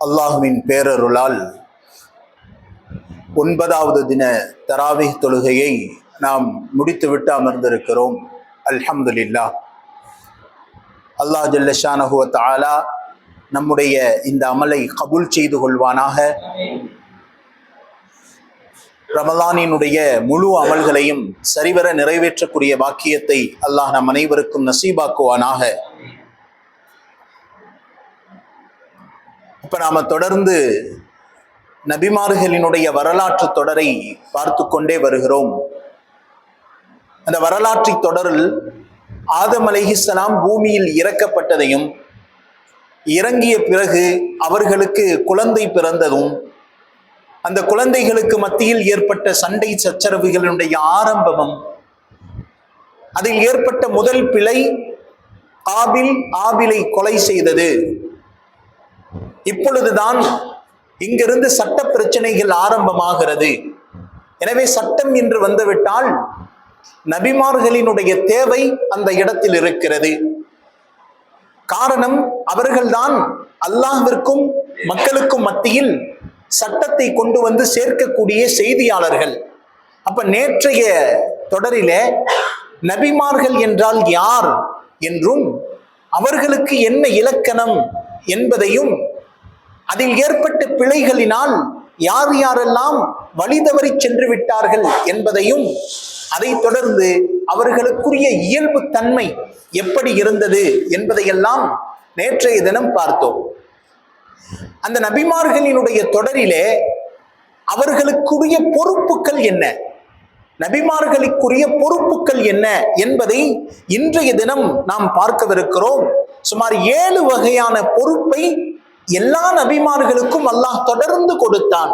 அல்லாஹுவின் பேரருளால் 9வது தின தராவீஹ் தொழுகையை நாம் முடித்துவிட்டு அமர்ந்திருக்கிறோம். அல்ஹம்துலில்லாஹ். அல்லாஹ் ஜல்ல ஷானஹு வ தஆலா நம்முடைய இந்த அமலை கபூல் செய்து கொள்வானாக. ரமலானினுடைய முழு அமல்களையும் சரிவர நிறைவேற்றக்கூடிய பாக்கியத்தை அல்லாஹ் நம் அனைவருக்கும் நசீபாக்குவானாக. இப்ப நாம தொடர்ந்து நபிமார்களினுடைய வரலாற்று தொடரை பார்த்து கொண்டே வருகிறோம். அந்த வரலாற்று தொடரில் ஆதம் அலைஹிஸ்ஸலாம் பூமியில் இறக்கப்பட்டதையும், இறங்கிய பிறகு அவர்களுக்கு குழந்தை பிறந்ததும், அந்த குழந்தைகளுக்கு மத்தியில் ஏற்பட்ட சண்டை சச்சரவுகளுடைய ஆரம்பமும், அதில் ஏற்பட்ட முதல் பிழை ஆபிலை கொலை செய்தது. இப்பொழுதுதான் இங்கிருந்து சட்ட பிரச்சனைகள் ஆரம்பமாகிறது. எனவே சட்டம் என்று வந்துவிட்டால் நபிமார்களினுடைய தேவை அந்த இடத்தில் இருக்கிறது. காரணம், அவர்கள்தான் அல்லாஹ்விற்கும் மக்களுக்கும் மத்தியில் சட்டத்தை கொண்டு வந்து சேர்க்கக்கூடிய செய்தியாளர்கள். அப்ப நேற்றைய தொடரிலே நபிமார்கள் என்றால் யார் என்றும், அவர்களுக்கு என்ன இலக்கணம் என்பதையும், அதில் ஏற்பட்ட பிழைகளினால் யார் யாரெல்லாம் வழி தவறி சென்று விட்டார்கள் என்பதையும், அதை தொடர்ந்து அவர்களுக்குரிய இயல்பு தன்மை எப்படி இருந்தது என்பதையெல்லாம் நேற்றைய தினம் பார்த்தோம். அந்த நபிமார்களினுடைய தொடரிலே அவர்களுக்குரிய பொறுப்புகள் என்ன, நபிமார்களுக்குரிய பொறுப்புகள் என்ன என்பதை இன்றைய தினம் நாம் பார்க்கவிருக்கிறோம். சுமார் 7 வகையான பொறுப்பை எல்லா நபிமார்களுக்கும் அல்லாஹ் தொடர்ந்து கொடுத்தான்.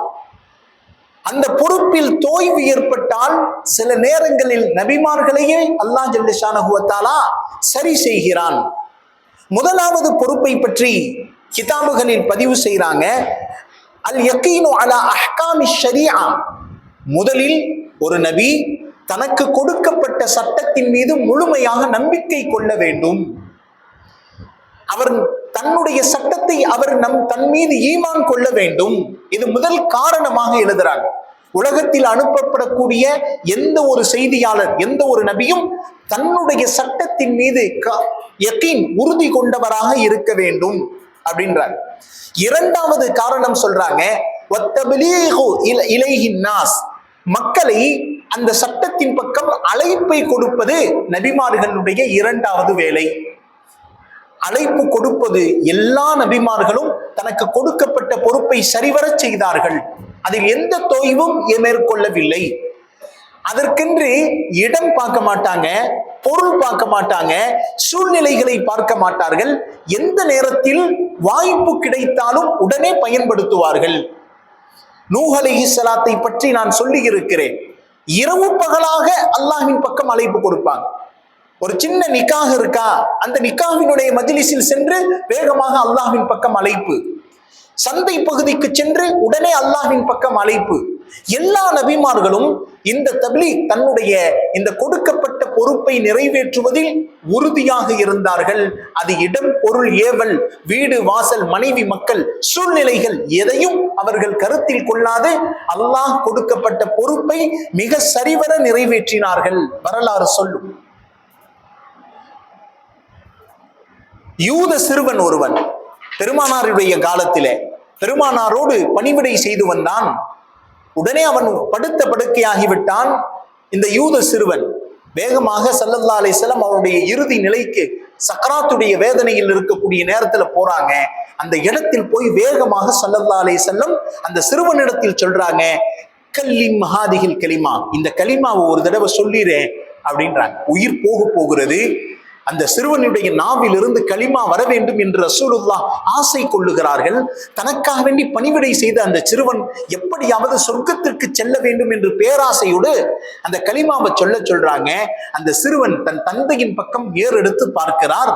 அந்த பொறுப்பில் தோய்வு ஏற்பட்டால் சில நேரங்களில் நபிமார்களையே அல்லாஹ் ஜல்ல ஷானஹு வ தஆலா சரி செய்கிறான். முதலாவது பொறுப்பை பற்றி கிதாபுகளில் பதிவு செய்கிறாங்க. அல் யகீனு அலா அஹ்காமி ஷரீஆ. முதலில் ஒரு நபி தனக்கு கொடுக்கப்பட்ட சட்டத்தின் மீது முழுமையாக நம்பிக்கை கொள்ள வேண்டும். அவர் தன்னுடைய சட்டத்தை தன் மீது ஈமான் கொள்ள வேண்டும். இது முதல் காரணமாக எழுதுறாங்க. உலகத்தில் அனுப்பப்படக்கூடிய எந்த ஒரு செய்தியாளர், எந்த ஒரு நபியும் தன்னுடைய சட்டத்தின் மீது யகீன், உறுதி கொண்டவராக இருக்க வேண்டும் அப்படின்றாங்க. இரண்டாவது காரணம் சொல்றாங்க, வத்தப்லீகு இலைஹின் நாஸ். மக்களை அந்த சட்டத்தின் பக்கம் அழைப்பை கொடுப்பது நபிமார்களுடைய இரண்டாவது வேலை. அழைப்பு கொடுப்பது. எல்லா நபிமார்களும் தனக்கு கொடுக்கப்பட்ட பொறுப்பை சரிவர செய்தார்கள். அதில் எந்த தொய்வும் மேற்கொள்ளவில்லை. அதற்கென்று இடம் பார்க்க மாட்டாங்க, பொருள் பார்க்க மாட்டாங்க, சூழ்நிலைகளை பார்க்க மாட்டார்கள். எந்த நேரத்தில் வாய்ப்பு கிடைத்தாலும் உடனே பயன்படுத்துவார்கள். நூஹ் அலைஹிஸ்ஸலாத்தை பற்றி நான் சொல்லி இருக்கிறேன். இரவு பகலாக அல்லாஹ்வின் பக்கம் அழைப்பு கொடுப்பாங்க. ஒரு சின்ன நிக்காக இருக்கா, அந்த நிக்காவினுடைய மஜ்லிஸில் சென்று வேகமாக அல்லாஹ்வின் பக்கம் அழைப்பு. சந்தை பகுதிக்கு சென்று உடனே அல்லாஹ்வின் பக்கம் அழைப்பு. எல்லா நபிமார்களும் இந்த தப்லீக், தன்னுடைய இந்த கொடுக்கப்பட்ட பொறுப்பை நிறைவேற்றுவதில் உறுதியாக இருந்தார்கள். அது இடம், பொருள், ஏவல், வீடு, வாசல், மனைவி, மக்கள், சூழ்நிலைகள் எதையும் அவர்கள் கருத்தில் கொள்ளாது அல்லாஹ் கொடுக்கப்பட்ட பொறுப்பை மிக சரிவர நிறைவேற்றினார்கள். வரலாறு சொல்லும். யூத சிறுவன் ஒருவன் பெருமானாருடைய காலத்திலே பெருமானாரோடு பணிவிடை செய்து வந்தான். உடனே அவன் படுத்த படுக்கையாகிவிட்டான். இந்த யூத சிறுவன் வேகமாக ஸல்லல்லாஹு அலைஹி வஸல்லம் அவருடைய இறுதி நிலைக்கு, சக்கராத்துடைய வேதனையில் இருக்கக்கூடிய நேரத்துல போறாங்க. அந்த இடத்தில் போய் வேகமாக ஸல்லல்லாஹு அலைஹி வஸல்லம் அந்த சிறுவனிடத்தில் சொல்றாங்க, கல்லிம் ஹாதிஹில் கலிமா, இந்த கலிமாவை ஒரு தடவை சொல்லிறேன் அப்படின்றாங்க. உயிர் போகிறது. அந்த சிறுவனுடைய நாவிலிருந்து கலிமா வர வேண்டும் என்று ரசூலுல்லாஹ் ஆசை கொள்ளுகிறார்கள். தனக்காக வேண்டி பணிவிடை செய்த அந்த சிறுவன் எப்படியாவது சொர்க்கத்திற்கு செல்ல வேண்டும் என்று பேராசையோடு அந்த கலிமாவை சொல்றாங்க. அந்த சிறுவன் தன் தந்தையின் பக்கம் ஏறெடுத்து பார்க்கிறார்.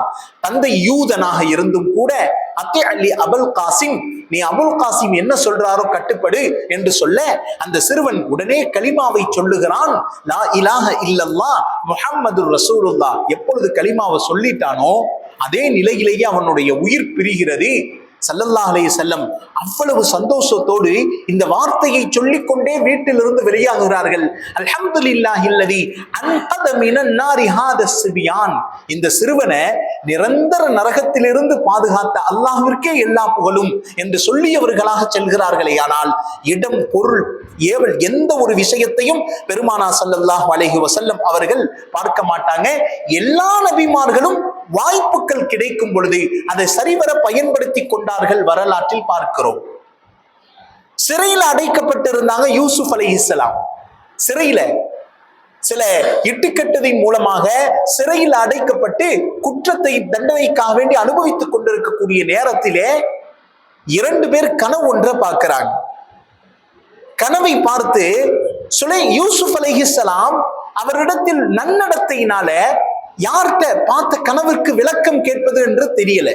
தந்தை யூதனாக இருந்தும் கூட அத்தி அலி அபுல் காசிம், நீ அபுல் காசிம் என்ன சொல்றாரோ கட்டுப்படு என்று சொல்ல அந்த சிறுவன் உடனே கலிமாவை சொல்லுகிறான். லா இலாஹ இல்லல்லாஹ் முஹம்மதுர் ரசூலுல்லாஹ். எப்பொழுது கலிமாவை சொல்லிட்டானோ அதே நிலையிலேயே அவனுடைய உயிர் பிரிகிறது. ஸல்லல்லாஹு அலைஹி வஸல்லம் அவ்வளவு சந்தோஷத்தோடு இந்த வார்த்தையை சொல்லிக்கொண்டே வீட்டிலிருந்து வெளியாகிறார்கள். அல்ஹம்துலில்லாஹில்லதி அன்கத மினன் நாரி ஹாத ஸிபியான். இந்த சிறுவனை நிரந்தர நரகத்திலிருந்து பாதுகாத்த அல்லாஹ்விற்கே எல்லா புகழும் என்று சொல்லியவர்களாக செல்கிறார்களே. ஆனால் இடம், பொருள், ஏவல் எந்த ஒரு விஷயத்தையும் பெருமானா ஸல்லல்லாஹு அலைஹி வஸல்லம் அவர்கள் பார்க்க மாட்டாங்க. எல்லா நபிமார்களும் வாய்ப்புகள் கிடைக்கும் பொழுது அதை சரிவர பயன்படுத்தி கொண்டார்கள். வரலாற்றில் பார்க்கிறோம். சிறையில் அடைக்கப்பட்டிருந்தாங்க யூசுப் அலைஹிஸ்ஸலாம். சிறையில சில இட்டுக்கட்டதின் மூலமாக சிறையில் அடைக்கப்பட்டு குற்றத்தை தண்டனைக்காக வேண்டி அனுபவித்துக் கொண்டிருக்கக்கூடிய நேரத்திலே 2 பேர் கனவு ஒன்றை பார்க்கிறாங்க. கனவை பார்த்து யூசுப் அலைஹிஸ்ஸலாம் அவரிடத்தில் நன்னடத்தையினால யார்கிட்ட பார்த்த கனவிற்கு விளக்கம் கேட்பது என்று தெரியல.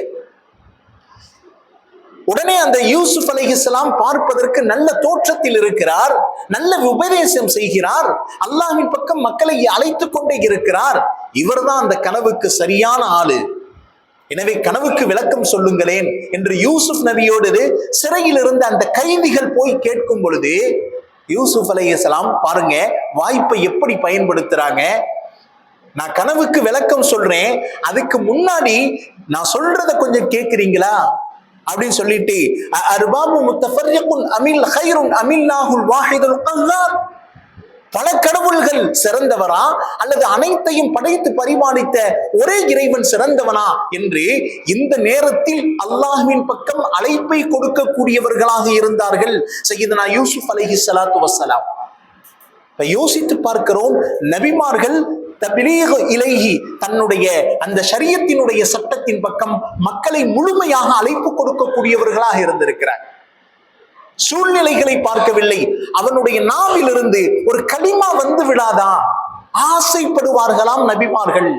உடனே அந்த யூசுப் அலைஹிஸ்ஸலாம் பார்ப்பதற்கு நல்ல தோற்றத்தில் இருக்கிறார், நல்ல உபதேசம் செய்கிறார், அல்லாஹ்வின் பக்கம் மக்களை அழைத்துக் கொண்டே இருக்கிறார். இவர்தான் அந்த கனவுக்கு சரியான ஆளு. எனவே கனவுக்கு விளக்கம் சொல்லுங்களேன் என்று யூசுப் நபியோடு சிறையில் இருந்த அந்த கைதிகள் போய் கேட்கும் பொழுது யூசுப் அலைஹிஸ்ஸலாம் பாருங்க வாய்ப்பை எப்படி பயன்படுத்துறாங்க. நான் கனவுக்கு விளக்கம் சொல்றேன், அதுக்கு முன்னாடி நான் சொல்றத கொஞ்சம் கேட்கிறீங்களா அப்படின்னு சொல்லிட்டு அர்பாபு முத்தஃபர்ரிகுன் அமில் கைருன் அமில்லாஹுல் வாஹிதுல் கஹ்ஹார். பல கடவுள்கள் சிறந்தவரா அல்லது அனைத்தையும் படைத்து பரிமாணித்த ஒரே இறைவன் சிறந்தவனா என்று இந்த நேரத்தில் அல்லாஹ்வின் பக்கம் அழைப்பை கொடுக்கக்கூடியவர்களாக இருந்தார்கள் சய்யிதுனா யூசுப் அலைஹிஸ்ஸலாத்து வஸ்ஸலாம். இப்ப யோசித்து பார்க்கிறோம், நபிமார்கள் தப்லீக் இலைஹி தன்னுடைய அந்த ஷரியத்தினுடைய சட்டத்தின் பக்கம் மக்களை முழுமையாக அழைப்பு கொடுக்கக்கூடியவர்களாக இருந்திருக்கிறார். சூழ்நிலைகளை பார்க்கவில்லை, அவனுடைய நாவிலிருந்து ஒரு கலிமா வந்து விடாதா ஆசைப்படுவார்களாம் நபிமார்கள்.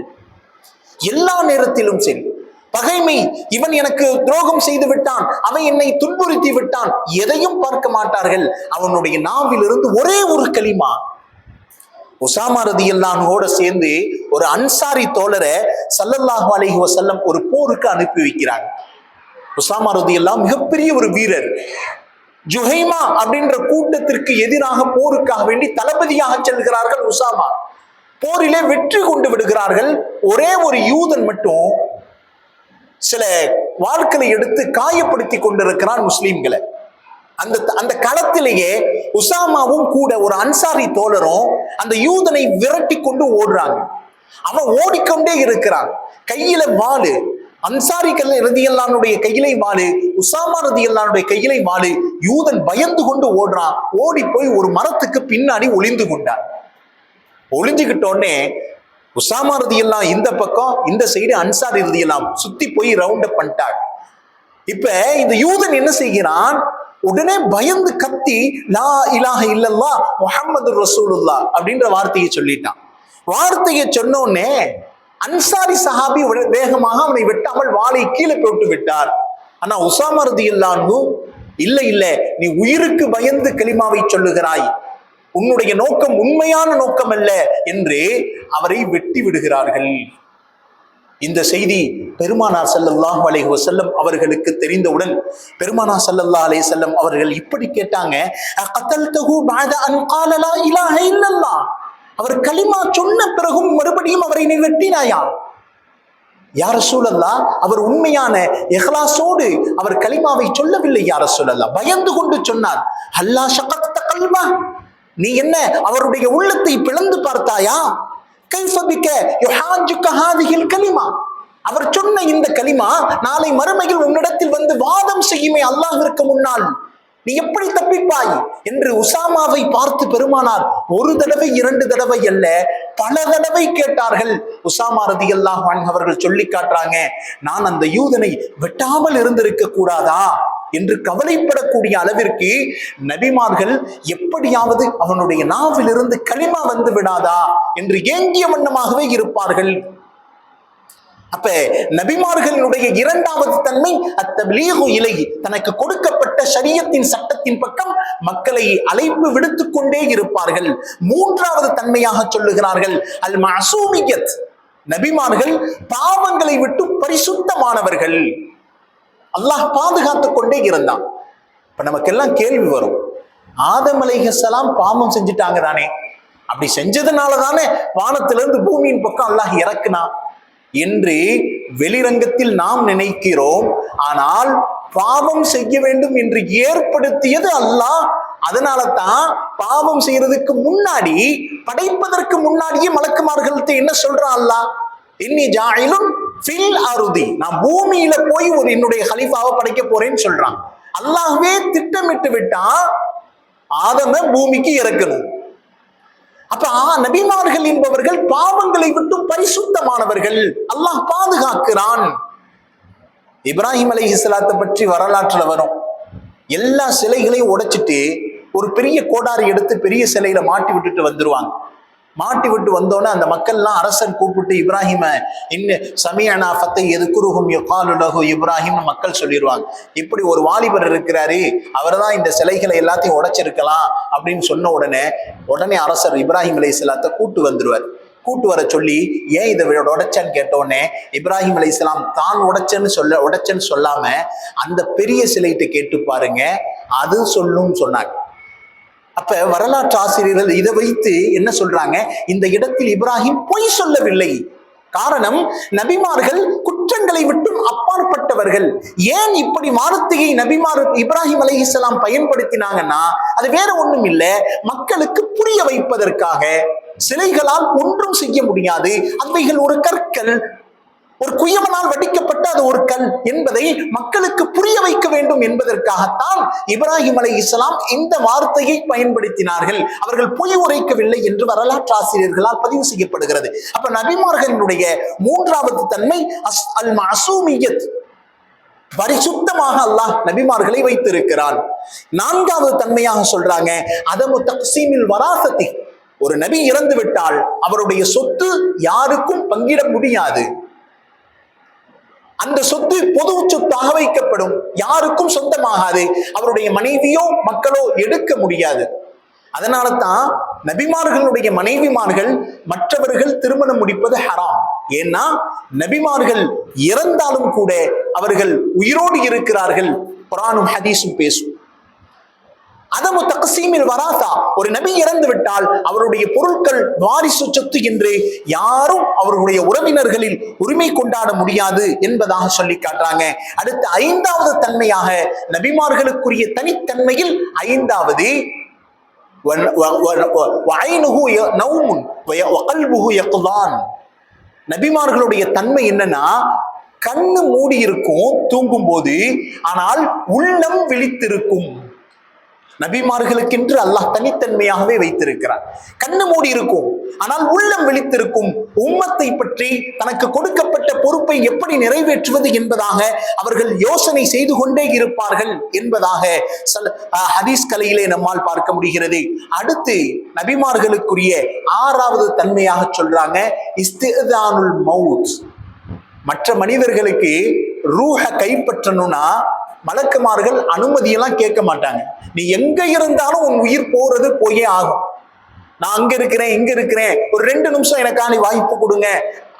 எல்லா நேரத்திலும் சரி, பகைமை, இவன் எனக்கு துரோகம் செய்து விட்டான், அவன் என்னை துன்புறுத்தி விட்டான், எதையும் பார்க்க மாட்டார்கள். அவனுடைய நாவிலிருந்து ஒரே ஒரு கலிமா. உசாமா ரதியல்லாஹுவோட சேர்ந்து ஒரு அன்சாரி தோழரை ஸல்லல்லாஹு அலைஹி வஸல்லம் ஒரு போருக்கு அனுப்பி வைக்கிறாங்க. உசாமா ரதியல்லாஹு மிகப்பெரிய ஒரு வீரர். ஜுஹைமா அப்படின்ற கூட்டத்திற்கு எதிராக போருக்காக வேண்டி தளபதியாக செல்கிறார்கள் உசாமா. போரிலே வெற்றி கொண்டு விடுகிறார்கள். ஒரே ஒரு யூதன் மட்டும் சில வாள்களை எடுத்து காயப்படுத்தி கொண்டிருக்கிறான் முஸ்லிம்களை. அந்த களத்திலேயே உசாமாவும் கூட ஒரு அன்சாரி தோழரும் அந்த யூதனை விரட்டி கொண்டு ஓடுறாங்க. அவன் ஓடிக்கொண்டே இருக்கிறான், கையில வாளு. அன்சாரிகள் ரதியல்லாஹுடைய கையிலை வாளு, உசாமா ரதியல்லாஹுடைய கையிலை வாளு. யூதன் பயந்து கொண்டு ஓடுறான். ஓடி போய் ஒரு மரத்துக்கு பின்னாடி ஒளிந்து கொண்டான். ஒளிஞ்சுக்கிட்டோடனே உசாமா ரதியல்லாஹு இந்த பக்கம், இந்த சைடு அன்சாரி ரதியல்லாஹு சுத்தி போய் ரவுண்ட் அப் பண்ணிட்டாங்க. இப்ப இந்த யூதன் என்ன செய்கிறான், உடனே பயந்து கத்தி லா இலாஹ இல்லல்லாஹ் முஹம்மதுர் ரசூலுல்லாஹ் அப்படின்ற வார்த்தையை சொல்லிட்டான். வார்த்தையை சொன்னோடனே அன்சாரி சஹாபி வேகமாக அவனை வெட்டாமல் வாளை கீழே போட்டு விட்டார். ஆனா உசாமா ரதியல்லாஹு இல்ல, நீ உயிருக்கு பயந்து கலிமாவை சொல்லுகிறாய், உன்னுடைய நோக்கம் உண்மையான நோக்கம் அல்ல என்று அவரை வெட்டி விடுகிறார்கள். இந்த செய்தி பெருமானார் ஸல்லல்லாஹு அலைஹி வஸல்லம் அவர்களுக்கு தெரிந்தவுடன் பெருமானார் ஸல்லல்லாஹு அலைஹி வஸல்லம் அவர்கள் இப்படி கேட்டாங்க, அகதல்தஹு பஅத அன் கால லா இலாஹ இல்லல்லாஹ். அவர் கலிமா சொன்ன பிறகும் மறுபடியும் அவரை நீ வெட்டினாயா? யா ரசூலல்லாஹ், அவர் உண்மையான இஹ்லாஸோடு அவர் கலிமாவை சொல்லவில்லை யா ரசூலல்லாஹ், பயந்து கொண்டு சொன்னார். ஹல்லா ஷகக்த கல்பா, நீ என்ன அவருடைய உள்ளத்தை பிளந்து பார்த்தாயா? அவர் சொன்ன இந்த கலிமா நாளை மறுமையில் உன்னிடத்தில் வந்து வாதம் செய்யுமே அல்லாஹ்விற்கு முன்னால், நீ எப்படி தப்பிப்பாய் என்று உசாமாவை பார்த்து பெருமானார் ஒரு தடவை 2 தடவை அல்ல பல தடவை கேட்டார்கள். உசாமா ரதியல்லாஹு அன்ஹு அவர்கள் சொல்லி காட்டுறாங்க, நான் அந்த யூதனை வெட்டாமல் இருந்திருக்க கூடாதா என்று கவலைப்படக்கூடிய அளவிற்கு நபிமார்கள் எப்படியாவது அவனுடைய நாவிலிருந்து கலிமா வந்து விடாதா என்று ஏங்கிய வண்ணமாகவே இருப்பார்கள். அப்ப நபிமார்களுடைய 2வது தன்மை அத்தப்லீகு இலைஹி, தனக்கு கொடுக்கப்பட்ட ஷரியத்தின் சட்டத்தின் பக்கம் மக்களை அழைப்பு விடுத்துக் கொண்டே இருப்பார்கள். 3வது தன்மையாக சொல்லுகிறார்கள் அல் மஅசூமியத், நபிமார்கள் பாவங்களை விட்டு பரிசுத்தமானவர்கள். அல்லாஹ் பாதுகாத்துக் கொண்டே இருந்தான். இப்ப நமக்கெல்லாம் கேள்வி வரும், ஆதம் அலைஹிஸ்ஸலாம் பாவம் செஞ்சுட்டாங்க தானே, அப்படி செஞ்சதுனால தானே வானத்திலிருந்து பூமியின் பக்கம் அல்லாஹ் இறக்குனா என்று வெளிரங்கத்தில் நாம் நினைக்கிறோம். ஆனால் பாவம் செய்ய வேண்டும் என்று ஏற்படுத்தியது அல்லாஹ். அதனால தான் பாவம் செய்யறதுக்கு முன்னாடி, படைப்பதற்கு முன்னாடியே மலக்குமார்கள்ட்ட என்ன சொல்றான் அல்லாஹ், இன்னி ஜாயிலும் ஃபில் அருதி, நான் பூமியில போய் ஒரு என்னுடைய கலீஃபாவை படைக்க போறேன்னு சொல்றான். அல்லாஹ்வே திட்டமிட்டு விட்டான் ஆதம பூமிக்கு இறக்கணும். அப்ப நபிமார்கள் என்பவர்கள் பாவங்களை விட்டு பரிசுத்தமானவர்கள், அல்லாஹ் பாதுகாக்கிறான். இப்ராஹிம் அலைஹிஸ்ஸலாத்தை பற்றி வரலாற்றுல வரும், எல்லா சிலைகளையும் உடைச்சிட்டு ஒரு பெரிய கோடாரி எடுத்து பெரிய சிலையில மாட்டி விட்டுட்டு வந்துருவாங்க. மாட்டி விட்டு வந்தோன்னே அந்த மக்கள்லாம் அரசன் கூப்பிட்டு இப்ராஹிம இன்னும் சமியனா ஃபத்தை எதுக்குருகும் யுகாலு லஹு இப்ராஹிம் மக்கள் சொல்லிடுவாங்க. இப்படி ஒரு வாலிபர் இருக்கிறாரு, அவர் தான் இந்த சிலைகளை எல்லாத்தையும் உடைச்சிருக்கலாம் அப்படின்னு சொன்ன உடனே அரசர் இப்ராஹிம் அலைஹிஸ்ஸலாத்தை கூட்டு வந்துருவார். கூட்டு வர சொல்லி ஏன் இதை உடைச்சன்னு கேட்டோடனே இப்ராஹிம் அலைஹிஸ்ஸலாம் தான் உடைச்சன்னு சொல்லாம அந்த பெரிய சிலைட்டு கேட்டு பாருங்க, அது சொல்லும் சொன்னாங்க. அப்ப வரலாற்று ஆசிரியர்கள் இதை வைத்து என்ன சொல்றாங்க, இந்த இடத்தில் இப்ராஹிம் பொய் சொல்லவில்லை. காரணம், நபிமார்கள் குற்றங்களை விட்டும் அப்பாற்பட்டவர்கள். ஏன் இப்படி வார்த்தையை இப்ராஹிம் அலைஹிஸ்ஸலாம் பயன்படுத்தினாங்கன்னா அது வேற ஒண்ணும் இல்லை, மக்களுக்கு புரிய வைப்பதற்காக. சிலைகளால் ஒன்றும் செய்ய முடியாது, அவைகள் ஒரு கற்கள், ஒரு குயவனால் வடிக்கப்பட்ட அது ஒரு கல் என்பதை மக்களுக்கு புரிய வைக்க வேண்டும் என்பதற்காகத்தான் இப்ராஹிம் அலைஹிஸ்ஸலாம் இந்த வார்த்தையை பயன்படுத்தினார்கள். அவர்கள் பொய் உரைக்கவில்லை என்று வரலாற்று ஆசிரியர்களால் பதிவு செய்யப்படுகிறது. அப்ப நபிமார்களினுடைய மூன்றாவது தன்மை அல் மஅசூமியத், பரிசுத்தமாக அல்லாஹ் நபிமார்களை வைத்திருக்கிறான். நான்காவது தன்மையாக சொல்றாங்க அதமு தக்சீமில் வராசத்தி, ஒரு நபி இறந்து விட்டால் அவருடைய சொத்து யாருக்கும் பங்கிட முடியாது. அந்த சொத்து பொது சொத்தாக வைக்கப்படும், யாருக்கும் சொந்தமாகாது. அவருடைய மனைவியோ மக்களோ எடுக்க முடியாது. அதனால தான் நபிமார்களுடைய மனைவிமார்கள் மற்றவர்கள் திருமணம் முடிப்பது ஹராம். ஏன்னா நபிமார்கள் இறந்தாலும் கூட அவர்கள் உயிரோடு இருக்கிறார்கள். குர்ஆனும் ஹதீஸும் பேசும். அதமு தக்சீமில் வராசா, ஒரு நபி இறந்து விட்டால் அவருடைய பொருட்கள் வாரிசு சொத்து என்று யாரும் அவர்களுடைய உறவினர்களில் உரிமை கொண்டாட முடியாது என்பதாக சொல்லி காட்டுறாங்க. அடுத்து ஐந்தாவது தன்மையாக நபிமார்களுக்குரிய தனித்தன்மையில் ஐந்தாவது நபிமார்களுடைய தன்மை என்னன்னா, கண்ணு மூடி இருக்கும் தூங்கும் போது, ஆனால் உள்ளம் விழித்திருக்கும். நபிமார்களுக்கென்று அல்லாஹ் தனித்தன்மையாகவே வைத்திருக்கிறார். கண்ணு மூடி இருக்கும் ஆனால் உள்ளம் விழித்திருக்கும். உம்மத்தை பற்றி தனக்கு கொடுக்கப்பட்ட பொறுப்பை எப்படி நிறைவேற்றுவது என்பதாக அவர்கள் யோசனை செய்து கொண்டே இருப்பார்கள் என்பதாக ஹதீஸ் கலையிலே நம்மால் பார்க்க முடிகிறது. அடுத்து நபிமார்களுக்குரிய ஆறாவது தன்மையாக சொல்றாங்க இஸ்திதானுல் மவுத். மற்ற மனிதர்களுக்கு ரூஹ கைப்பற்றணும்னா மலக்குமார்கள் அனுமதியெல்லாம் கேட்க மாட்டாங்க. நீ எங்க இருந்தாலும் உன் உயிர் போறது போயே ஆகும். நான் அங்க இருக்கிறேன் இங்க இருக்கிறேன், ஒரு 2 நிமிஷம் எனக்கான வாய்ப்பு கொடுங்க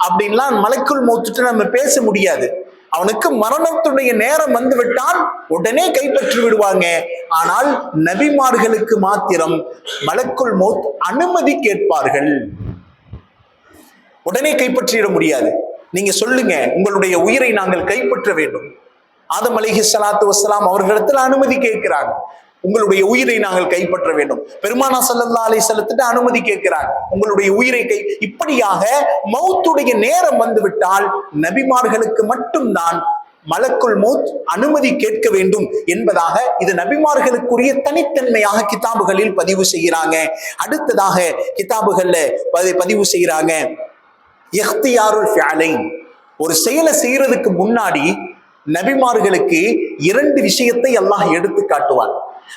அப்படின்லாம் மலக்குள் மௌத்துட்டு நம்ம பேச முடியாது. அவனுக்கு மரணத்துடைய நேரம் வந்து விட்டால் உடனே கைப்பற்றி விடுவாங்க. ஆனால் நபிமார்களுக்கு மாத்திரம் மலக்குள் மௌத் அனுமதி கேட்பார்கள், உடனே கைப்பற்றிட முடியாது. நீங்க சொல்லுங்க, உங்களுடைய உயிரை நாங்கள் கைப்பற்ற வேண்டும். ஆதம் அலைஹிஸ்ஸலாத்து வஸ்ஸலாம் அவர்களிடத்தில் அனுமதி கேட்கிறாங்க, உங்களுடைய உயிரை நாங்கள் கைப்பற்ற வேண்டும். பெருமானா ஸல்லல்லாஹு அலைஹி வஸல்லத்திட்ட அனுமதி கேட்கிறாங்க, உங்களுடைய உயிரை இப்படியாக மௌத்துடைய நேரம் வந்துவிட்டால் நபிமார்களுக்கு மட்டும்தான் மலக்குல் மௌத் அனுமதி கேட்க வேண்டும் என்பதாக இது நபிமார்களுக்குரிய தனித்தன்மையாக கிதாபுகளில் பதிவு செய்கிறாங்க. அடுத்ததாக கிதாபுகள்ல பதிவு செய்கிறாங்க இஹ்தியாருல் ஃபிஅலைன். ஒரு செயலை செய்யறதுக்கு முன்னாடி நபிமார்களுக்கு 2 விஷயத்தை அல்லாஹ் எடுத்து காட்டுவார்.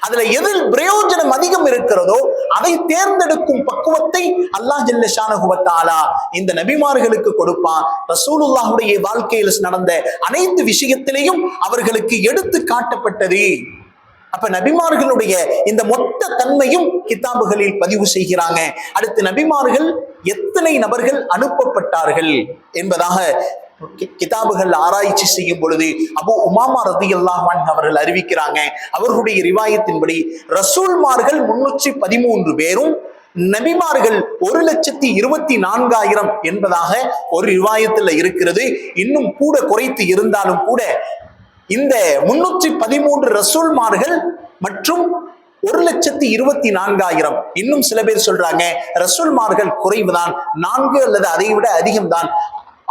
அதுல எதில் பிரயோஜனம் அதிகம் இருக்கிறதோ அதை தேர்ந்தெடுக்கும் பக்குவத்தை அல்லாஹ் ஜல்ல ஷானஹு வ தஆலா இந்த நபிமார்களுக்கு கொடுப்பான். ரசூலுல்லாஹுடைய வாழ்க்கையில் நடந்த அனைத்து விஷயத்திலையும் அவர்களுக்கு எடுத்து காட்டப்பட்டது. அப்ப நபிமார்களுடைய இந்த மொத்த தன்மையும் கிதாபுகளில் பதிவு செய்கிறாங்க. அடுத்து நபிமார்கள் எத்தனை நபர்கள் அனுப்பப்பட்டார்கள் என்பதாக கிதாபுகள் ஆராய்ச்சி செய்யும் பொழுது அபூ உமாமா ரலியல்லாஹு அன்ஹு அவர்கள் அறிவிக்கிறாங்க. அவர்களுடைய ரிவாயத்தின்படி ரசூல்மார்கள் 313 பேரும், நபிமார்கள் 1,24,000 என்பதாக ஒரு ரிவாயத்தில் இருக்கிறது. இன்னும் கூட குறைத்து இருந்தாலும் கூட இந்த 313 ரசூல்மார்கள் மற்றும் 1,24,000, இன்னும் சில பேர் சொல்றாங்க ரசூல்மார்கள் குறைவுதான், 4 அல்லது அதை விட அதிகம்தான்,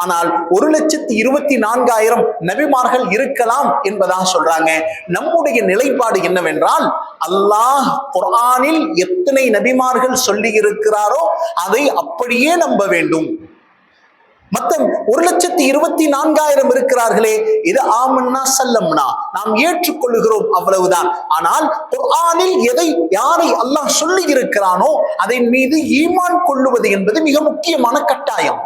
ஆனால் 1,24,000 நபிமார்கள் இருக்கலாம் என்பதாக சொல்றாங்க. நம்முடைய நிலைப்பாடு என்னவென்றால், அல்லாஹ் குர்ஆனில் எத்தனை நபிமார்கள் சொல்லி இருக்கிறாரோ அதை அப்படியே நம்ப வேண்டும். மொத்த 1,24,000 இருக்கிறார்களே, இது ஆமன்னா சல்லம்னா, நாம் ஏற்றுக்கொள்கிறோம், அவ்வளவுதான். ஆனால் குர்ஆனில் யாரை அல்லாஹ் சொல்லி இருக்கிறானோ அதன் மீது ஈமான் கொள்ளுவது என்பது மிக முக்கியமான கட்டாயம்.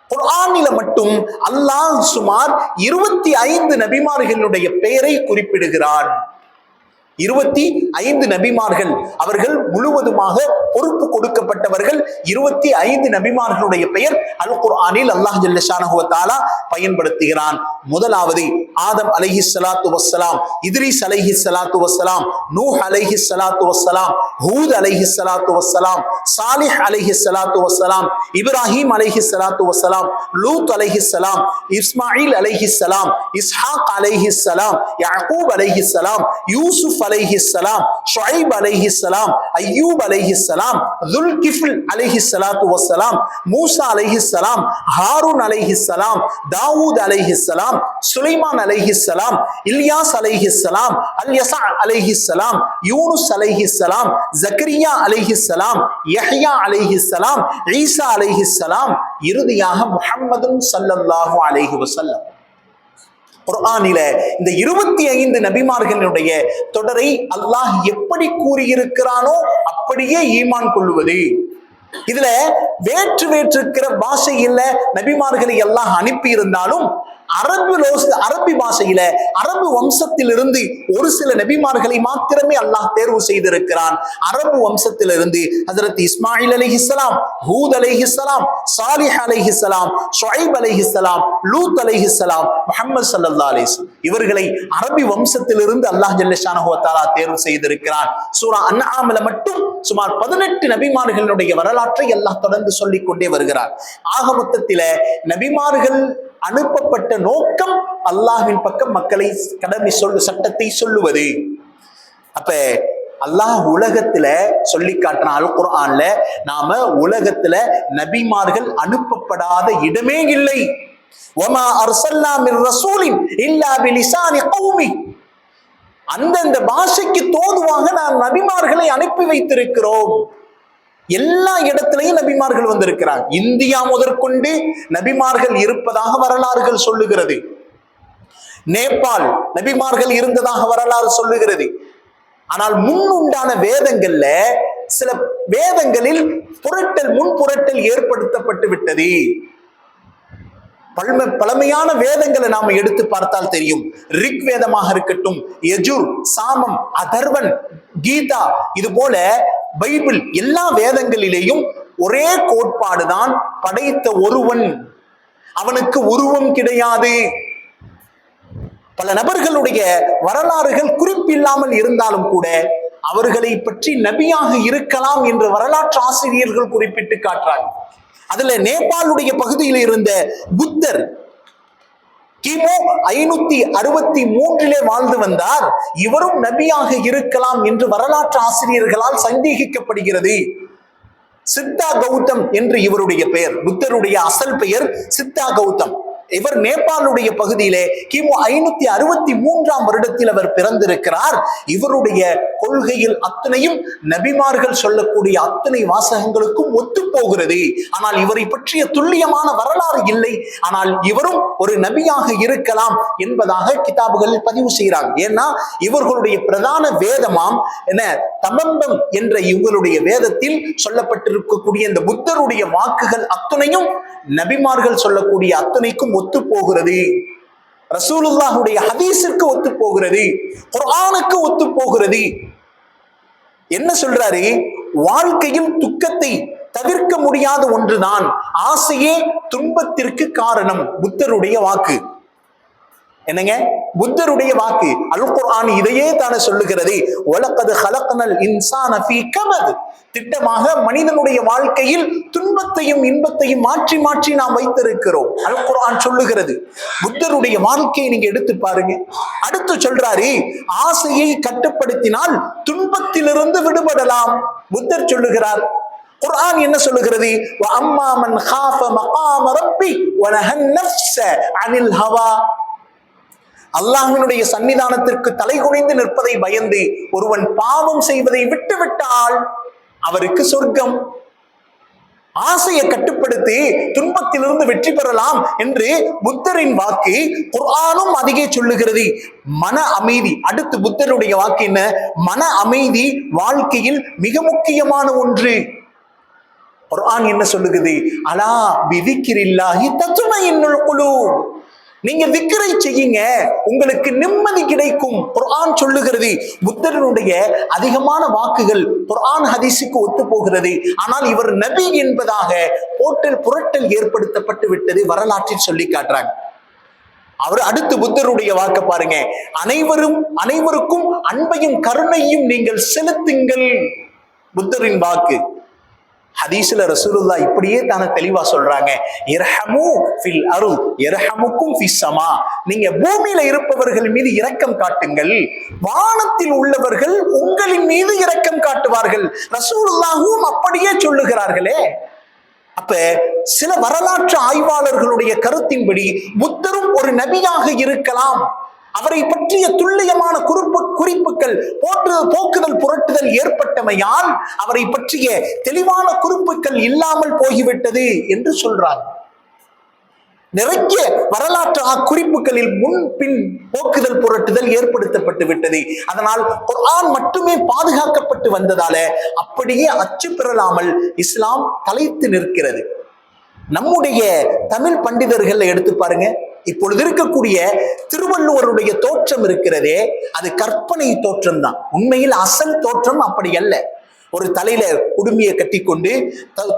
குர்ஆனில மட்டும் அல்லாஹ் சுமார் 25 நபிமார்களுடைய பெயரை குறிப்பிடுகிறான். 25 நபிமார்கள், அவர்கள் முழுவதுமாக பொறுப்பு கொடுக்கப்பட்டவர்கள். 25 நபிமார்களுடைய பெயர் அல் குர்ஆனில் அல்லாஹ் ஜல்ல ஷானஹு வ தஆலா பயன்படுத்துகிறான். முதலாவது ஆதம் அலைஹிஸ்ஸலாத்து வஸ்ஸலாம், இத்ரீஸ் அலைஹிஸ்ஸலாத்து வஸ்ஸலாம், நூஹ் அலைஹிஸ்ஸலாத்து வஸ்ஸலாம், ஹூத் அலைஹிஸ்ஸலாத்து வஸ்ஸலாம், சாலிஹ் அலைஹிஸ்ஸலாத்து வஸ்ஸலாம், இப்ராஹீம் அலைஹிஸ்ஸலாத்து வஸ்ஸலாம், லூத் அலைஹிஸ்ஸலாம், இஸ்மாயில் அலைஹிஸ்ஸலாம், இஸ்ஹாக் அலைஹிஸ்ஸலாம், யாக்கூப் அலைஹிஸ்ஸலாம், யூசுப் அலைஹிஸ்ஸலாம், ஷுஐப் அலைஹிஸ்ஸலாம், அய்யூப் அலைஹிஸ்ஸலாம், துல்கிஃபில் அலைஹிஸ்ஸலாத்து வஸ்ஸலாம், மூசா அலைஹிஸ்ஸலாம், ஹாரூன் அலைஹிஸ்ஸலாம், தாவூத் அலைஹிஸ்ஸலாம், சுலைமான் அலைஹிஸ்ஸலாம், இல்யாஸ் அலைஹிஸ்ஸலாம், அல்யஸா அலைஹிஸ்ஸலாம், யூனுஸ் அலைஹிஸ்ஸலாம், ஜக்கரியா அலைஹிஸ்ஸலாம், யஹ்யா அலைஹிஸ்ஸலாம், ஈசா அலைஹிஸ்ஸலாம், இறுதியாக முஹம்மதுன் ஸல்லல்லாஹு அலைஹி வஸல்லம். குர்ஆனில இந்த 25 நபிமார்களுடைய தொடரை அல்லாஹ் எப்படி கூறியிருக்கிறானோ அப்படியே ஈமான் கொள்வது. இதுல வேற்றிருக்கிற பாஷையில நபிமார்களை எல்லாம் அனுப்பி இருந்தாலும் அரபி பாஷையில அரபு வம்சத்திலிருந்து ஒரு சில நபிமார்களை மாத்திரமே அல்லாஹ் தேர்வு செய்திருக்கிறான். அரபு வம்சத்திலிருந்து ஹஜ்ரத் இஸ்மாயில் அலைஹிஸ்ஸலாம், ஹூத் அலைஹிஸ்ஸலாம், சாலிஹ் அலைஹிஸ்ஸலாம், ஷுஐப் அலைஹிஸ்ஸலாம், லூத் அலைஹிஸ்ஸலாம், முஹம்மது ஸல்லல்லாஹு அலைஹி வஸல்லம், இவர்களை அரபி வம்சத்திலிருந்து அல்லாஹ் ஜல்ல ஷானஹு வ தஆலா தேர்வு செய்திருக்கிறான். சூரா அன்ஆம்ல மட்டும் சுமார் 18 நபிமார்களுடைய வரலாற்றை அல்லாஹ் தொடர்ந்து சொல்லிக் கொண்டே வருகிறார். ஆக மொத்தத்தில நபிமார்கள் அனுப்பப்பட்ட நோக்கம் அல்லாஹ்வின் பக்கம் மக்களை சட்டத்தை சொல்லுவது. அப்ப அல்லாஹ் உலகத்துல சொல்லி காட்டுறான் அல் குர்ஆன்ல, நாம உலகத்துல நபிமார்கள் அனுப்பப்படாத இடமே இல்லை. வமா அர்சல்னா மிர் ரசூலின் இல்லா பிலிசானி கௌமி, அந்தந்த பாஷைக்கு தோதுவாக நாம் நபிமார்களை அனுப்பி வைத்திருக்கிறோம். எல்லா இடத்திலையும் நபிமார்கள் வந்திருக்கிறார். இந்தியா முதற்கொண்டு நபிமார்கள் இருப்பதாக வரலாறுகள் சொல்லுகிறது. நேபாள் நபிமார்கள் இருந்ததாக வரலாறு சொல்லுகிறது. ஆனால் முன்னுண்டான வேதங்கள்ல சில வேதங்களில் முன்புரட்டல் ஏற்படுத்தப்பட்டு விட்டது. பழமையான வேதங்களை நாம எடுத்து பார்த்தால் தெரியும். ரிக் வேதமாக இருக்கட்டும், யஜுர், சாமம், அதர்வன், கீதா, இது போல பைபிள், எல்லா வேதங்களிலேயும் ஒரே கோட்பாடுதான், படைத்த ஒருவன், அவனுக்கு உருவம் கிடையாது. பல நபர்களுடைய வரலாறுகள் குறிப்பில்லாமல் இருந்தாலும் கூட அவர்களை பற்றி நபியாக இருக்கலாம் என்று வரலாற்று ஆசிரியர்கள் குறிப்பிட்டு காட்டுறாங்க. அதுல நேபாளுடைய பகுதியில் இருந்த புத்தர் கிமு 563 வாழ்ந்து வந்தார். இவரும் நபியாக இருக்கலாம் என்று வரலாற்று ஆசிரியர்களால் சந்தேகிக்கப்படுகிறது. சித்தா கௌதம் என்று இவருடைய பெயர். புத்தருடைய அசல் பெயர் சித்தா கௌதம். இவர் நேபாளுடைய பகுதியிலே கிமு 563 வருடத்தில் அவர் பிறந்திருக்கிறார். இவருடைய கொள்கையில் அத்தனையும் நபிமார்கள் சொல்லக்கூடிய அத்தனை வாசகங்களுக்கும் ஒத்து போகிறது. ஆனால் இவரை பற்றிய துல்லியமான வரலாறு இல்லை. ஆனால் இவரும் ஒரு நபியாக இருக்கலாம் என்பதாக கிதாபுகளில் பதிவு செய்கிறாங்க. ஏன்னா இவர்களுடைய பிரதான வேதமாம் தமம்பம் என்ற இவங்களுடைய வேதத்தில் சொல்லப்பட்டிருக்கக்கூடிய இந்த புத்தருடைய வாக்குகள் அத்தனையும் நபிமார்கள் சொல்லக்கூடிய அத்தனைக்கும் ஒத்து போகிறது. ரசூலுல்லாஹுடைய ஹதீஸுக்கு ஒத்து போகிறது, குர்ஆனுக்கு ஒத்து போகிறது. என்ன சொல்றாரு? வாழ்க்கையில் துக்கத்தை தவிர்க்க முடியாத ஒன்றுதான். ஆசையே துன்பத்திற்கு காரணம். புத்தருடைய வாக்கு என்னங்க? புத்தருடைய வாக்கு. அல் குர்ஆன் இதையே தானே சொல்லுகிறது. வலகத் ஹலக்னல் இன்சான ஃபீ கபத். திட்டமாக மனிதனுடைய வாழ்க்கையில் துன்பத்தையும் இன்பத்தையும் மாற்றி மாற்றி நாம் வைத்திருக்கிறோம். அல் குர்ஆன் சொல்லுகிறது. புத்தருடைய வாழ்க்கையை நீங்க எடுத்து பாருங்க. அடுத்து சொல்றாரு, ஆசையை கட்டுப்படுத்தினால் துன்பத்திலிருந்து விடுபடலாம். புத்தர் சொல்லுகிறார். குர்ஆன் என்ன சொல்லுகிறது? வ அம்மா மன் காஃப மகாம ரப்பி வ நஹன் நஃப்ஸ அனில் ஹவா. அல்லாஹ்வினுடைய சன்னிதானத்திற்கு தலை குனிந்து நிற்பதை பயந்து ஒருவன் பாவம் செய்வதை விட்டுவிட்டால் அவருக்கு சொர்க்கம். ஆசையை கட்டுப்படுத்தி துன்பத்திலிருந்து வெற்றி பெறலாம் என்று புத்தரின் வாக்கு. குர்ஆனும் அதிகே சொல்லுகிறது. மன அமைதி. அடுத்து புத்தருடைய வாக்கு என்ன? மன அமைதி வாழ்க்கையில் மிக முக்கியமான ஒன்று. குர்ஆன் என்ன சொல்லுகிறது? அலா பிதிக்ரில்லாஹி தத்மஇன்னுல் குலூப். நீங்க திக்ரை செய்யுங்க, உங்களுக்கு நிம்மதி கிடைக்கும். குர்ஆன் சொல்லுகிறது. புத்தருடைய அதிகமான வாக்குகள் குர்ஆன் ஹதீஸுக்கு ஒத்து போகிறது. ஆனால் இவர் நபி என்பதாக புரட்டல் ஏற்படுத்தப்பட்டு விட்டது வரலாற்றில் சொல்லி காட்டுறாங்க. அவர் அடுத்து புத்தருடைய வாக்க பாருங்க. அனைவருக்கும் அன்பையும் கருணையும் நீங்கள் செலுத்துங்கள். புத்தரின் வாக்கு. ஹதீஸ்ல ரசூலுல்லாஹ் இப்படியே தான தெளிவா சொல்றாங்க. இர்ஹமு ஃபில் அர்த் இர்ஹமுக்கும் ஃபிஸ் ஸமா. நீங்க பூமியில இருப்பவர்கள் மீது இரக்கம் காட்டுங்கள், வானத்தில் உள்ளவர்கள் உங்களின் மீது இரக்கம் காட்டுவார்கள். ரசூலுல்லாஹும் அப்படியே சொல்லுகிறார்களே. அப்ப சில வரலாற்று ஆய்வாளர்களுடைய கருத்தின்படி புத்தரும் ஒரு நபியாக இருக்கலாம். அவரை பற்றிய துல்லியமான குறிப்புகள் போக்குதல் புரட்டுதல் ஏற்பட்டமையால் அவரை பற்றிய தெளிவான குறிப்புகள் இல்லாமல் போய்விட்டது என்று சொல்றார். நிறைய வரலாற்று குறிப்புகளில் முன்பின் போக்குதல் புரட்டுதல் ஏற்படுத்தப்பட்டு விட்டது. அதனால் குர்ஆன் மட்டுமே பாதுகாக்கப்பட்டு வந்ததால அப்படியே அச்சு பெறலாமல் இஸ்லாம் தலைத்து நிற்கிறது. நம்முடைய தமிழ் பண்டிதர்கள் எடுத்து பாருங்க. இப்பொழுது இருக்கக்கூடிய திருவள்ளுவருடைய தோற்றம் இருக்கிறதே, அது கற்பனை தோற்றம் தான். உண்மையில் அசல் தோற்றம் அப்படி அல்ல. ஒரு தலையில குடுமியை கட்டி கொண்டு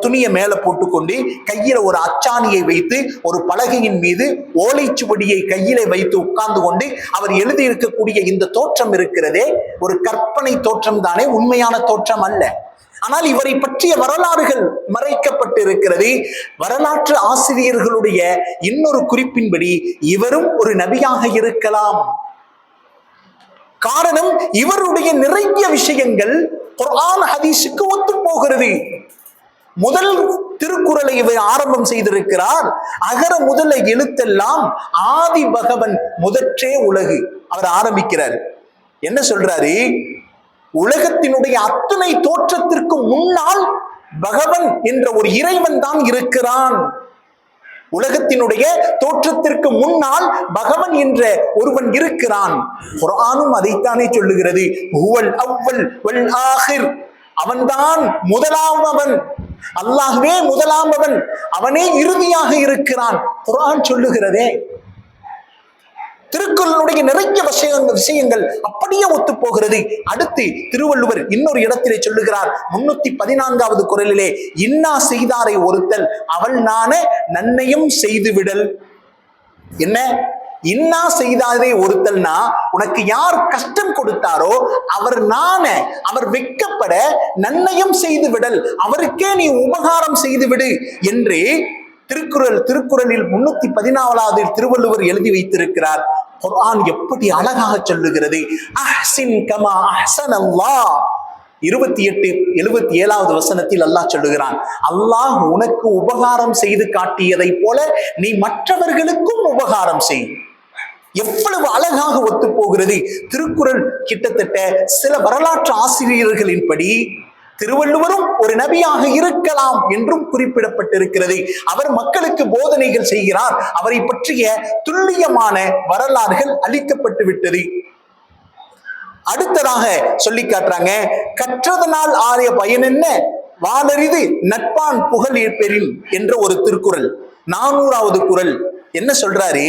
துணியை மேல போட்டுக்கொண்டு கையில ஒரு அச்சாணியை வைத்து ஒரு பலகையின் மீது ஓலைச்சுவடியை கையில வைத்து உட்கார்ந்து கொண்டு அவர் எழுதி இருக்கக்கூடிய இந்த தோற்றம் இருக்கிறதே ஒரு கற்பனை தோற்றம் தானே, உண்மையான தோற்றம் அல்ல. ஆனால் இவரை பற்றிய வரலாறுகள் மறைக்கப்பட்டு இருக்கிறது. வரலாற்று ஆசிரியர்களுடைய இன்னொரு குறிப்பின்படி இவரும் ஒரு நபியாக இருக்கலாம். காரணம், இவருடைய நிறைய விஷயங்கள் குர்ஆன் ஹதீஸுக்கு ஒத்து போகிறது. முதல் திருக்குறளை இவர் ஆரம்பம் செய்திருக்கிறார். அகர முதல எழுத்தெல்லாம் ஆதி பகவன் முதற்றே உலகு. அவர் ஆரம்பிக்கிறார். என்ன சொல்றாரு? உலகத்தினுடைய அத்தனை தோற்றத்திற்கு முன்னால் பகவன் என்ற ஒரு இறைவன் தான் இருக்கிறான். உலகத்தினுடைய தோற்றத்திற்கு முன்னால் பகவன் என்ற ஒருவன் இருக்கிறான். குர்ஆனும் அதைத்தானே சொல்லுகிறது. ஹுவல் அவ்வல் வல் ஆகிர். அவன்தான் முதலாமவன். அல்லாஹ்வே முதலாமவன், அவனே இறுதியாக இருக்கிறான். குர்ஆன் சொல்லுகிறதே. திருக்குறளுடைய நிறைய விஷயங்கள் அப்படியே ஒத்து போகிறது. அடுத்து திருவள்ளுவர் இன்னொரு இடத்திலே சொல்லுகிறார். 314வது குறளிலே, இன்னா செய்தாரை ஒருத்தல் அவள் நான நன்மையும் செய்துவிடல். என்ன? இன்னா செய்தாரே ஒருத்தல்னா, உனக்கு யார் கஷ்டம் கொடுத்தாரோ அவர் வெட்கப்பட நன்மையும் செய்து விடல், அவருக்கே நீ உபகாரம் செய்து விடு என்று திருக்குறளில் 314வது திருவள்ளுவர் எழுதி வைத்திருக்கிறார். குர்ஆன் எப்படி அழகாக சொல்லுகிறது. அஹ்சின் கமா அஹ்ஸனல்லாஹ். 78-77வது வசனத்தில் அல்லாஹ் சொல்லுகிறான், அல்லாஹ் உனக்கு உபகாரம் செய்து காட்டியதை போல நீ மற்றவர்களுக்கும் உபகாரம் செய். எவ்வளவு அழகாக ஒத்து போகிறது. திருக்குறள் கிட்டத்தட்ட சில வரலாற்று ஆசிரியர்களின்படி திருவள்ளுவரும் ஒரு நபியாக இருக்கலாம் என்றும் குறிப்பிடப்பட்டிருக்கிறது. அவர் மக்களுக்கு போதனைகள் செய்கிறார். அவரை பற்றிய துல்லியமான வரலாறுகள் அளிக்கப்பட்டு விட்டது. அடுத்ததாக சொல்லி காட்டுறாங்க, கற்றதனால் ஆரிய பயன் என்ன, வாளரிது நட்பான் புகழ் பெறின் என்ற ஒரு திருக்குறள். 400வது குறள் என்ன சொல்றாரு?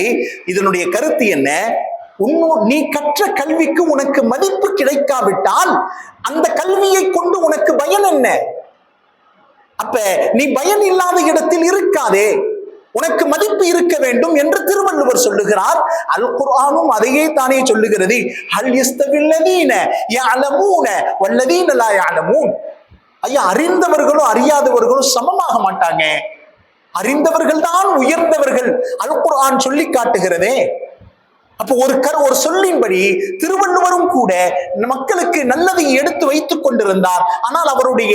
இதனுடைய கருத்து என்ன? நீ கற்ற கல்விக்கு உனக்கு மதிப்பு கிடைக்காவிட்டால் அந்த கல்வியை கொண்டு உனக்கு பயன் என்ன? அப்ப நீ பயன் இல்லாத இடத்தில் இருக்காதே, உனக்கு மதிப்பு இருக்க வேண்டும் என்று திருவள்ளுவர் சொல்லுகிறார். அல் குர்ஆனும் அதையே தானே சொல்லுகிறது. ஹல் யஸ்தவில்லதீன யஅலமூன வல்லதீன லா யஅலமூன். ஐயா, அறிந்தவர்களும் அறியாதவர்களும் சமமாக மாட்டாங்க. அறிந்தவர்கள் தான் உயர்ந்தவர்கள் அல் குர்ஆன் சொல்லி காட்டுகிறதே. அப்போ ஒரு சொல்லின்படி திருவள்ளுவரும் கூட மக்களுக்கு நல்லதை எடுத்து வைத்துக் கொண்டிருந்தார். ஆனால் அவருடைய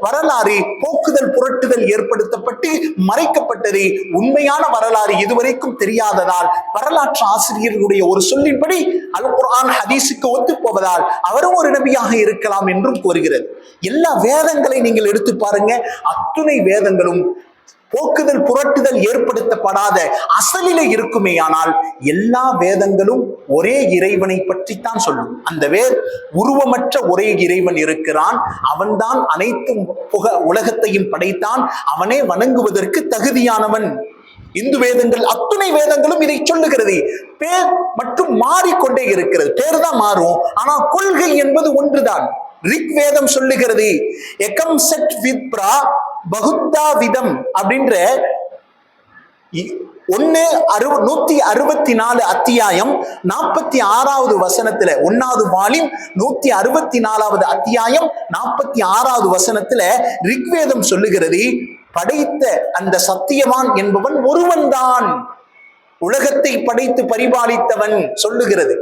வரலாறு போக்குதல் புரட்டுதல் ஏற்படுத்தப்பட்டு மறைக்கப்பட்டது. உண்மையான வரலாறு இதுவரைக்கும் தெரியாததால் வரலாற்று ஆசிரியர்களுடைய ஒரு சொல்லின்படி அல் குர்ஆன் ஹதீஸுக்கு ஒத்து போவதால் அவரும் ஒரு நபியாக இருக்கலாம் என்றும் கோருகிறது. எல்லா வேதங்களை நீங்கள் எடுத்து பாருங்க, அத்துணை வேதங்களும் போக்குதல் புரட்டுதல் ஏற்படுத்தப்படாத அசலிலே இருக்குமே. ஆனால் எல்லா வேதங்களும் ஒரே இறைவனை பற்றித்தான் சொல்லும். அந்த உருவமற்ற ஒரே இறைவன் இருக்கிறான், அவன்தான் அனைத்து உலகத்தையும் படைத்தான், அவனே வணங்குவதற்கு தகுதியானவன். இந்து வேதங்கள் அத்துணை வேதங்களும் இதை சொல்லுகிறது. பேர் மட்டும் மாறிக்கொண்டே இருக்கிறது, பேர் தான் மாறும், ஆனா கொள்கை என்பது ஒன்றுதான். ரிக் வேதம் சொல்லுகிறது எகம் செட் வித்ரா பகுத்தா விதம் அப்படின்ற 164 அத்தியாயம் 46வது வசனத்துல, 1வது வால்யூம் 164வது அத்தியாயம் 46வது வசனத்துல ரிக்வேதம் சொல்லுகிறது, படைத்த அந்த சத்தியவான் என்பவன் ஒருவன் தான், உலகத்தை படைத்து பரிபாலித்தவன் சொல்லுகிறது.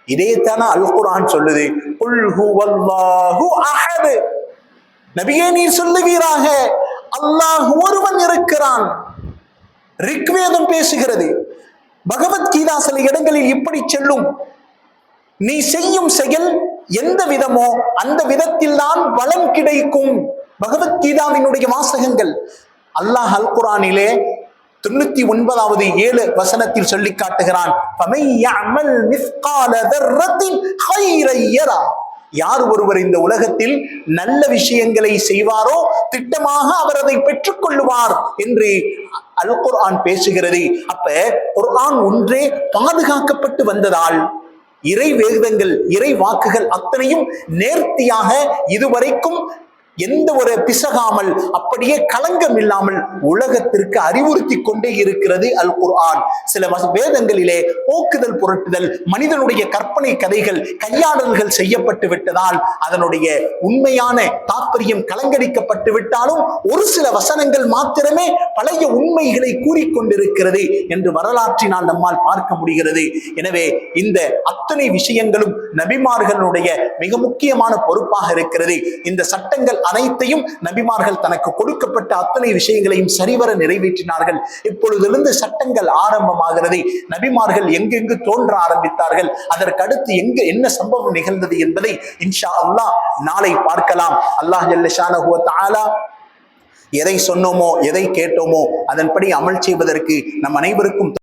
இதேதான அல் குர்ஆன் சொல்லுது, குல் ஹுவல்லாஹு அஹத். நபியே நீர் சொல்லுவீராக, அல்லாஹ் ஒருவன் இருக்கிறான். ரிக்வேதம் பேசுகிறது. பகவத்கீதா சில இடங்களில் இப்படி சொல்லும், நீ செய்யும் செயல் எந்த விதமோ அந்த விதத்தில் தான் பலன் கிடைக்கும். பகவத்கீதாவினுடைய வாசகங்கள் அல்லாஹ் அல் குர்ஆனிலே 99வது 7 வசனத்தில் சொல்லி காட்டுகிறான், யார் ஒருவர் இந்த உலகத்தில் நல்ல விஷயங்களை செய்வாரோ திட்டமாக அவர் அதை பெற்றுக் கொள்ளுவார் என்று அல் குர்ஆன் பேசுகிறது. அப்ப குர்ஆன் ஒன்றே பாதுகாக்கப்பட்டு வந்ததால் இறை வேதங்கள் இறை வாக்குகள் அத்தனையும் நேர்த்தியாக இதுவரைக்கும் எந்த ஒரு பிசகாமல் அப்படியே களங்கம் இல்லாமல் உலகத்திற்கு அறிவுறுத்தி கொண்டே இருக்கிறது அல் குர்ஆன். சில வேதங்களிலே போக்குதல் புரட்டுதல் மனிதனுடைய கற்பனை கதைகள் கையாடல்கள் செய்யப்பட்டு விட்டதால் அதனுடைய உண்மையான தாற்பயம் கலங்கடிக்கப்பட்டு விட்டாலும் ஒரு சில வசனங்கள் மாத்திரமே பழைய உண்மைகளை கூறிக்கொண்டிருக்கிறது என்று வரலாற்றினால் நம்மால் பார்க்க முடிகிறது. எனவே இந்த அத்தனை விஷயங்களும் நபிமார்களுடைய மிக முக்கியமான பொறுப்பாக இருக்கிறது. இந்த சட்டங்கள் அனைத்தையும் நபிமார்கள் தனக்கு கொடுக்கப்பட்ட அத்தனை விஷயங்களையும் சரிவர நிறைவேற்றினார்கள். இப்பொழுதிலிருந்து சட்டங்கள் ஆரம்பமாகிறது. நபிமார்கள் எங்கெங்கு தோன்ற ஆரம்பித்தார்கள், அதற்கு அடுத்து எங்கு என்ன சம்பவம் நிகழ்ந்தது என்பதை இன்ஷா அல்லாஹ் நாளை பார்க்கலாம். அல்லாஹ் ஜல்ல ஷானஹு வ தஆலா எதை சொன்னோமோ எதை கேட்டோமோ அதன்படி அமல் செய்வதற்கு நம் அனைவருக்கும்